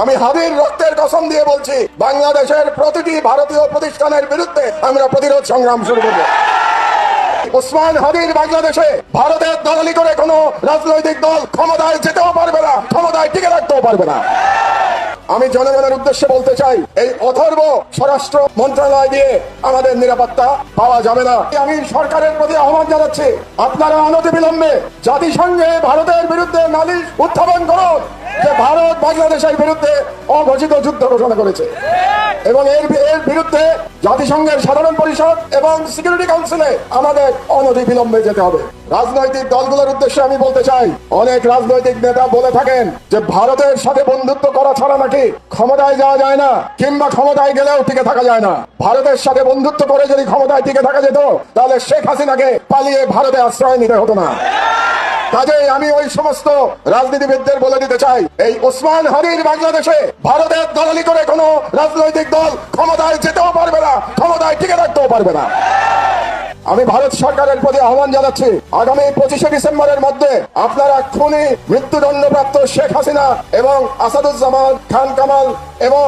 আমি হাদির রক্তের কসম দিয়ে বলছি, বাংলাদেশের প্রতিটি ভারতীয় প্রতিষ্ঠানের বিরুদ্ধে আমরা প্রতিরোধ সংগ্রাম শুরু করব। ওসমান হাদির বাংলাদেশে ভারতের দালালি করে কোনো রাজনৈতিক দল ক্ষমতায় যেতেও পারবে না, ক্ষমতায় টিকে রাখতেও পারবে না। আমি জনগণের উদ্দেশ্যে বলতে চাই, এই অথর্ব স্বরাষ্ট্র মন্ত্রণালয় দিয়ে আমাদের নিরাপত্তা পাওয়া যাবে না। আমি সরকারের প্রতি আহ্বান জানাচ্ছি, আপনারা অনতিবিলম্বে জাতিসংঘে ভারতের বিরুদ্ধে নালিশ উত্থাপন করুন যে ভারত বাংলাদেশের বিরুদ্ধে অঘোষিত যুদ্ধ ঘোষণা করেছে এবং এর বিরুদ্ধে জাতিসংঘের সাধারণ পরিষদ এবং সিকিউরিটি কাউন্সিলে আমাদের অনতিবিলম্বে যেতে হবে। রাজনৈতিক দলগুলোর উদ্দেশ্যে আমি বলতে চাই, অনেক রাজনৈতিক নেতা বলে থাকেন যে ভারতের সাথে বন্ধুত্ব করা ছাড়া নাকি ক্ষমতায় যাওয়া যায় না, কিংবা ক্ষমতায় গেলেও টিকে থাকা যায় না। ভারতের সাথে বন্ধুত্ব করে যদি ক্ষমতায় টিকে থাকা যেত, তাহলে শেখ হাসিনাকে পালিয়ে ভারতে আশ্রয় নিতে হতো না। কাজেই আমি ওই সমস্ত রাজনীতিবিদদের বলে দিতে চাই, এই ওসমান হাদির বাংলাদেশে ভারতের দালালি করে কোনো রাজনৈতিক দল ক্ষমতায় যেতেও পারবে না, ক্ষমতায় টিকে রাখতেও পারবে না। আমি ভারত সরকারের প্রতি আহ্বান জানাচ্ছি, আগামী 25শে ডিসেম্বরের মধ্যে আপনারা খুনি মৃত্যুদণ্ডপ্রাপ্ত শেখ হাসিনা এবং আসাদুজ্জামান খান কামাল এবং